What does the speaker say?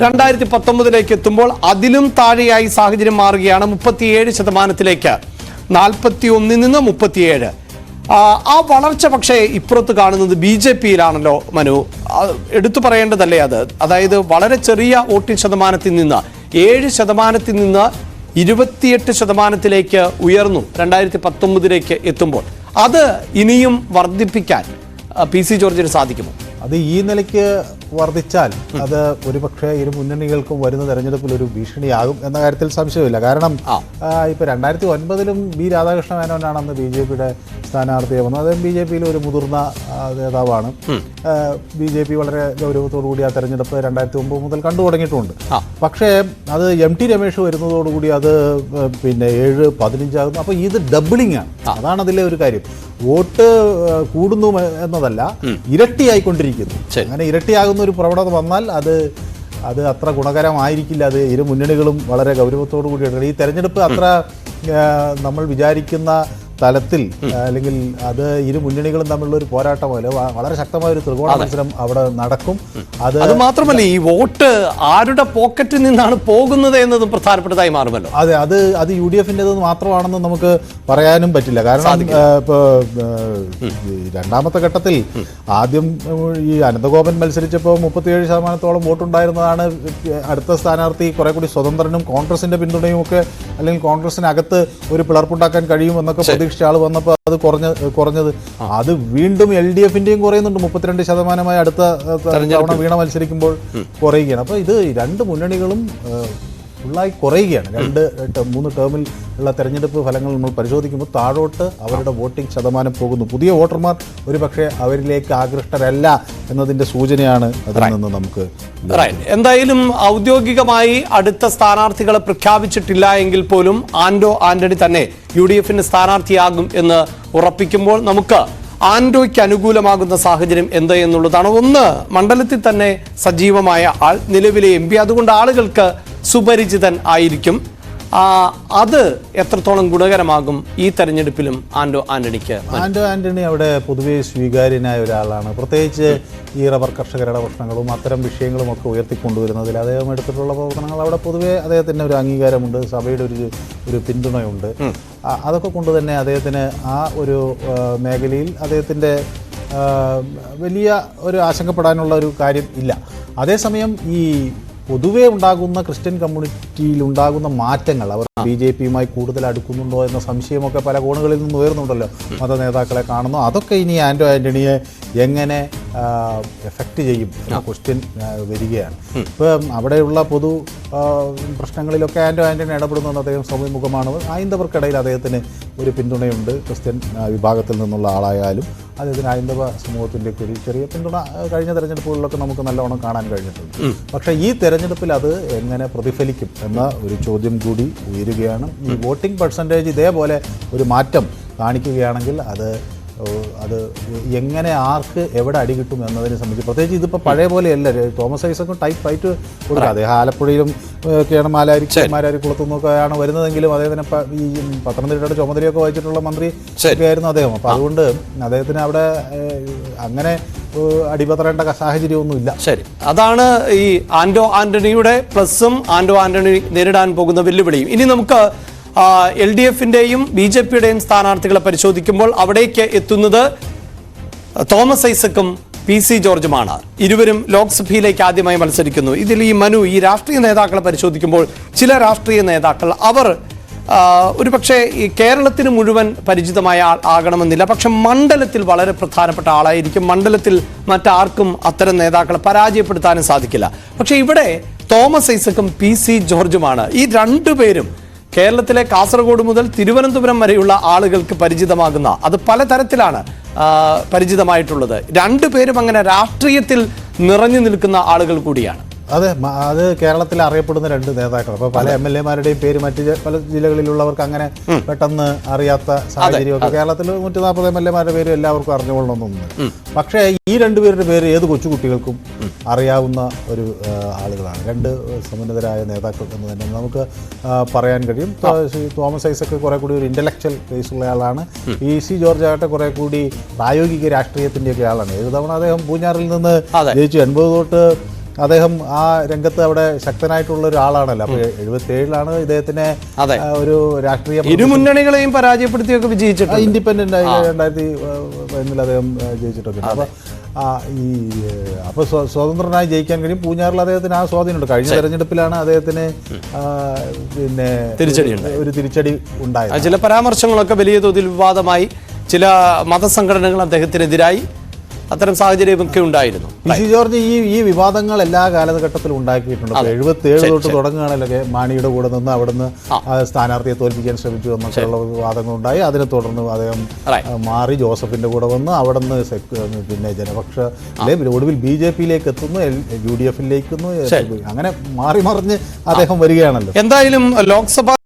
2019 എത്തുമ്പോൾ അതിലും താഴെയായി സാഹചര്യം മാറുകയാണ്. 37%, 41 നിന്ന് 37. ആ വളർച്ച പക്ഷേ ഇപ്പുറത്ത് കാണുന്നത് BJP-യിലാണല്ലോ മനു. എടുത്തു പറയേണ്ടതല്ലേ അത്? അതായത് വളരെ ചെറിയ വോട്ടിംഗ് ശതമാനത്തിൽ നിന്ന് 7% നിന്ന് 28% ഉയർന്നു 2019 എത്തുമ്പോൾ. അത് ഇനിയും വർദ്ധിപ്പിക്കാൻ PC ജോർജിന് സാധിക്കുമോ? അത് ഈ നിലയ്ക്ക് വർദ്ധിച്ചാൽ അത് ഒരുപക്ഷെ ഇരു മുന്നണികൾക്കും വരുന്ന തെരഞ്ഞെടുപ്പിൽ ഒരു ഭീഷണിയാകും എന്ന കാര്യത്തിൽ സംശയമില്ല. കാരണം ഇപ്പോൾ 2009 ബി രാധാകൃഷ്ണ മേനോനാണ് അന്ന് BJP-യുടെ സ്ഥാനാർത്ഥിയെ വന്നത്. അദ്ദേഹം BJP-യിൽ ഒരു മുതിർന്ന നേതാവാണ്. BJP വളരെ ഗൗരവത്തോടു കൂടി ആ തെരഞ്ഞെടുപ്പ് 2009 മുതൽ കണ്ടു തുടങ്ങിയിട്ടുണ്ട്. പക്ഷേ അത് MT രമേശ് വരുന്നതോടുകൂടി അത് പിന്നെ 7-15 ആകുന്നു. അപ്പോൾ ഇത് ഡബിളിംഗ് ആണ്. അതാണ് അതിലെ ഒരു കാര്യം. വോട്ട് കൂടുന്നു എന്നതല്ല, ഇരട്ടിയായിക്കൊണ്ടിരിക്കുന്നു. അങ്ങനെ ഇരട്ടിയാകുന്ന ഒരു പ്രവണത വന്നാൽ അത് അത്ര ഗുണകരമായിരിക്കില്ല. അത് ഇരു മുന്നണികളും വളരെ ഗൗരവത്തോടു കൂടിയാണ്. ഈ തെരഞ്ഞെടുപ്പ് അത്ര നമ്മൾ വിചാരിക്കുന്ന തലത്തിൽ അല്ലെങ്കിൽ അത് ഇരു മുന്നണികളും തമ്മിലുള്ള ഒരു പോരാട്ടമല്ല, വളരെ ശക്തമായ ഒരു ത്രികോണ മത്സരം അവിടെ നടക്കും. അത് മാത്രമല്ല, ഈ വോട്ട് ആരുടെ പോക്കറ്റിൽ നിന്നാണ് പോകുന്നത് എന്നതും പ്രധാനപ്പെട്ടതായി മാറുമല്ലോ. അതെ, അത് UDF-ൻ്റെത് മാത്രമാണെന്ന് നമുക്ക് പറയാനും പറ്റില്ല. കാരണം ഇപ്പോൾ രണ്ടാമത്തെ ഘട്ടത്തിൽ ആദ്യം ഈ അനന്തഗോപൻ മത്സരിച്ചപ്പോൾ 37% വോട്ടുണ്ടായിരുന്നതാണ്. അടുത്ത സ്ഥാനാർത്ഥി കുറെ കൂടി സ്വതന്ത്രനും കോൺഗ്രസിന്റെ പിന്തുണയും ഒക്കെ അല്ലെങ്കിൽ കോൺഗ്രസിനകത്ത് ഒരു പിളർപ്പുണ്ടാക്കാൻ കഴിയുമെന്നൊക്കെ പ്രതീക്ഷിച്ച ആൾ വന്നപ്പോൾ അത് കുറഞ്ഞത്. അത് വീണ്ടും LDF-ൻ്റെയും കുറയുന്നുണ്ട്. 32% അടുത്ത തവണ വീണ മത്സരിക്കുമ്പോൾ കുറയുകയാണ്. അപ്പോൾ ഇത് രണ്ട് മുന്നണികളും ഫുള്ളായി കുറയുകയാണ്. 2-3 ടേമിൽ ഉള്ള തെരഞ്ഞെടുപ്പ് ഫലങ്ങൾ നമ്മൾ പരിശോധിക്കുമ്പോൾ താഴോട്ട് അവരുടെ വോട്ടിംഗ് ശതമാനം പോകുന്നു. പുതിയ വോട്ടർമാർ ഒരു പക്ഷേ അവരിലേക്ക് ആകൃഷ്ടരല്ല എന്നതിൻ്റെ സൂചനയാണ് അതിൽ നിന്ന് നമുക്ക്. എന്തായാലും ഔദ്യോഗികമായി അടുത്ത സ്ഥാനാർത്ഥികളെ പ്രഖ്യാപിച്ചിട്ടില്ല എങ്കിൽ പോലും ആന്റണി തന്നെ UDF-ന്റെ സ്ഥാനാർത്ഥിയാകും എന്ന് ഉറപ്പിക്കുമ്പോൾ നമുക്ക് ആന്റോയ്ക്ക് അനുകൂലമാകുന്ന സാഹചര്യം എന്ത് എന്നുള്ളതാണ്. ഒന്ന്, മണ്ഡലത്തിൽ തന്നെ സജീവമായ ആൾ, നിലവിലെ MP, അതുകൊണ്ട് ആളുകൾക്ക് സുപരിചിതൻ ആയിരിക്കും. അത് എത്രത്തോളം ഗുണകരമാകും ഈ തെരഞ്ഞെടുപ്പിലും ആന്റണി അവിടെ പൊതുവെ സ്വീകാര്യനായ ഒരാളാണ്. പ്രത്യേകിച്ച് ഈ റബ്ബർ കർഷകരുടെ പ്രശ്നങ്ങളും അത്തരം വിഷയങ്ങളും ഒക്കെ ഉയർത്തിക്കൊണ്ടുവരുന്നതിൽ അദ്ദേഹം എടുത്തിട്ടുള്ള പ്രവർത്തനങ്ങൾ അവിടെ പൊതുവെ അദ്ദേഹത്തിന് ഒരു അംഗീകാരമുണ്ട്, സഭയുടെ ഒരു പിന്തുണയുണ്ട്. അതൊക്കെ കൊണ്ട് തന്നെ അദ്ദേഹത്തിന് ആ ഒരു മേഖലയിൽ അദ്ദേഹത്തിൻ്റെ വലിയ ഒരു ആശങ്കപ്പെടാനുള്ള ഒരു കാര്യം ഇല്ല. അതേസമയം ഈ പൊതുവെ ഉണ്ടാകുന്ന ക്രിസ്ത്യൻ കമ്മ്യൂണിറ്റിയിൽ ഉണ്ടാകുന്ന മാറ്റങ്ങൾ, അവർ BJP-യുമായി കൂടുതൽ അടുക്കുന്നുണ്ടോ എന്ന സംശയമൊക്കെ പല കോണുകളിൽ നിന്ന് ഉയർന്നുണ്ടല്ലോ. മത നേതാക്കളെ കാണുന്നു. അതൊക്കെ ഇനി ആന്റണിയെ എങ്ങനെ എഫക്റ്റ് ചെയ്യും എന്ന ക്വസ്റ്റ്യൻ വരികയാണ്. ഇപ്പം അവിടെയുള്ള പൊതു പ്രശ്നങ്ങളിലൊക്കെ ആന്റണി ഇടപെടുന്നത് അദ്ദേഹം സമൂഹമുഖമാണ്. ഹൈന്ദവർക്കിടയിൽ അദ്ദേഹത്തിന് ഒരു പിന്തുണയുണ്ട്. ക്രിസ്ത്യൻ വിഭാഗത്തിൽ നിന്നുള്ള ആളായാലും അദ്ദേഹത്തിന് ഹൈന്ദവ സമൂഹത്തിൻ്റെ ഒരു ചെറിയ പിന്തുണ കഴിഞ്ഞ തെരഞ്ഞെടുപ്പുകളിലൊക്കെ നമുക്ക് നല്ലവണ്ണം കാണാൻ കഴിഞ്ഞിട്ടുണ്ട്. പക്ഷേ ഈ തെരഞ്ഞെടുപ്പിൽ അത് എങ്ങനെ പ്രതിഫലിക്കും എന്ന ഒരു ചോദ്യം കൂടി ഉയരുകയാണ്. ഈ വോട്ടിംഗ് പെർസെൻറ്റേജ് ഇതേപോലെ ഒരു മാറ്റം കാണിക്കുകയാണെങ്കിൽ അത് എങ്ങനെ ആർക്ക് എവിടെ അടി കിട്ടും എന്നതിനെ സംബന്ധിച്ച്, പ്രത്യേകിച്ച് ഇതിപ്പോൾ പഴയ പോലെയല്ല. തോമസ് ഐസക്കും ടൈറ്റ് ഫൈറ്റ് കൊടുക്കുക. അദ്ദേഹം ആലപ്പുഴയിലും ഒക്കെയാണ് മാരാരിക്കുളത്തുനിന്നൊക്കെയാണ് വരുന്നതെങ്കിലും അദ്ദേഹത്തിന് ഈ പത്തനംതിട്ടയുടെ ചുമതലയൊക്കെ വഹിച്ചിട്ടുള്ള മന്ത്രി ഒക്കെ ആയിരുന്നു അദ്ദേഹം. അപ്പോൾ അതുകൊണ്ട് അദ്ദേഹത്തിന് അവിടെ അങ്ങനെ അടിപതറേണ്ട സാഹചര്യമൊന്നുമില്ല. ശരി, അതാണ് ഈ ആന്റണിയുടെ പ്ലസും ആന്റണി നേരിടാൻ പോകുന്ന വെല്ലുവിളിയും. ഇനി നമുക്ക് LDF-ൻ്റെയും BJP-യുടെയും സ്ഥാനാർത്ഥികളെ പരിശോധിക്കുമ്പോൾ അവിടേക്ക് എത്തുന്നത് തോമസ് ഐസക്കും PC ജോർജുമാണ്. ഇരുവരും ലോക്സഭയിലേക്ക് ആദ്യമായി മത്സരിക്കുന്നു. ഇതിൽ ഈ രാഷ്ട്രീയ നേതാക്കളെ പരിശോധിക്കുമ്പോൾ ചില രാഷ്ട്രീയ നേതാക്കൾ അവർ ഒരുപക്ഷെ ഈ കേരളത്തിന് മുഴുവൻ പരിചിതമായ ആകണമെന്നില്ല, പക്ഷെ മണ്ഡലത്തിൽ വളരെ പ്രധാനപ്പെട്ട ആളായിരിക്കും. മണ്ഡലത്തിൽ മറ്റാർക്കും അത്തരം നേതാക്കളെ പരാജയപ്പെടുത്താനും സാധിക്കില്ല. പക്ഷെ ഇവിടെ തോമസ് ഐസക്കും PC ജോർജുമാണ്. ഈ രണ്ടുപേരും കേരളത്തിലെ കാസർഗോഡ് മുതൽ തിരുവനന്തപുരം വരെയുള്ള ആളുകൾക്ക് പരിചിതമാകുന്ന, അത് പലതരത്തിലാണ് പരിചിതമായിട്ടുള്ളത്. രണ്ടുപേരും അങ്ങനെ രാഷ്ട്രീയത്തിൽ നിറഞ്ഞു നിൽക്കുന്ന ആളുകൾ കൂടിയാണ്. അതെ, അത് കേരളത്തിൽ അറിയപ്പെടുന്ന രണ്ട് നേതാക്കൾ. അപ്പോൾ പല MLA-മാരുടെയും പേര് മറ്റ് പല ജില്ലകളിലുള്ളവർക്ക് അങ്ങനെ പെട്ടെന്ന് അറിയാത്ത സാഹചര്യമൊക്കെ കേരളത്തിൽ 140 MLA-മാരുടെ പേര് എല്ലാവർക്കും അറിഞ്ഞുകൊള്ളണമെന്നൊന്നും. പക്ഷേ ഈ രണ്ടുപേരുടെ പേര് ഏത് കൊച്ചുകുട്ടികൾക്കും അറിയാവുന്ന ഒരു ആളുകളാണ്. രണ്ട് സമുന്നതരായ നേതാക്കൾ എന്ന് തന്നെ നമുക്ക് പറയാൻ കഴിയും. തോമസ് ഐസക്ക് കുറെ കൂടി ഒരു ഇന്റലക്ച്വൽ ബേസുള്ള ആളാണ്. PC ജോർജ് ആകട്ടെ കുറെ കൂടി പ്രായോഗിക രാഷ്ട്രീയത്തിൻ്റെയൊക്കെ ആളാണ്. 7 തവണ അദ്ദേഹം പൂഞ്ഞാറിൽ നിന്ന് ജയിച്ചു. 80 തൊട്ട് അദ്ദേഹം ആ രംഗത്ത് അവിടെ ശക്തനായിട്ടുള്ള ഒരാളാണല്ലോ. അപ്പോൾ 77-ലാണ് ഇദ്ദേഹത്തിനെ അതെ. ഒരു രാഷ്ട്രീയ ഇരു മുന്നണികളെയും പരാജയപ്പെടുത്തിയൊക്കെ വിജയിച്ചിട്ടുണ്ട്. ഇൻഡിപെൻഡന്റ് ആയി 2001 അദ്ദേഹം ജയിച്ചിട്ടൊക്കെ. അപ്പോൾ സ്വതന്ത്രനായി ജയിക്കാൻ കഴിയും. പൂഞ്ഞാറിൽ അദ്ദേഹത്തിന് ആ സ്വാധീനമുണ്ട്. കഴിഞ്ഞ തെരഞ്ഞെടുപ്പിലാണ് അദ്ദേഹത്തിന് പിന്നെ ഒരു തിരിച്ചടി ഉണ്ടായത്. ചില പരാമർശങ്ങളൊക്കെ വലിയ തോതിൽ വിവാദമായി. ചില മതസംഘടനകൾ അദ്ദേഹത്തിനെതിരായി. അത്തരം സാഹചര്യമൊക്കെ ഉണ്ടായിരുന്നു. പി.സി. ജോർജ് ഈ വിവാദങ്ങൾ എല്ലാ കാലഘട്ടത്തിലും ഉണ്ടാക്കിയിട്ടുണ്ട്. 77 തൊട്ട് തുടങ്ങുകയാണല്ലോ മാണിയുടെ കൂടെ നിന്ന് അവിടുന്ന് സ്ഥാനാർത്ഥിയെ തോൽപ്പിക്കാൻ ശ്രമിച്ചു എന്നൊക്കെയുള്ള വിവാദങ്ങളുണ്ടായി. അതിനെ തുടർന്ന് അദ്ദേഹം മാറി ജോസഫിന്റെ കൂടെ വന്ന് അവിടുന്ന് പിന്നെ ജനപക്ഷ ഒടുവിൽ BJP-യിലേക്ക് എത്തുന്നു, UDF-ലേക്ക് എത്തുന്നു. അങ്ങനെ മാറി മറിഞ്ഞ് അദ്ദേഹം വരികയാണല്ലോ. എന്തായാലും ലോക്സഭ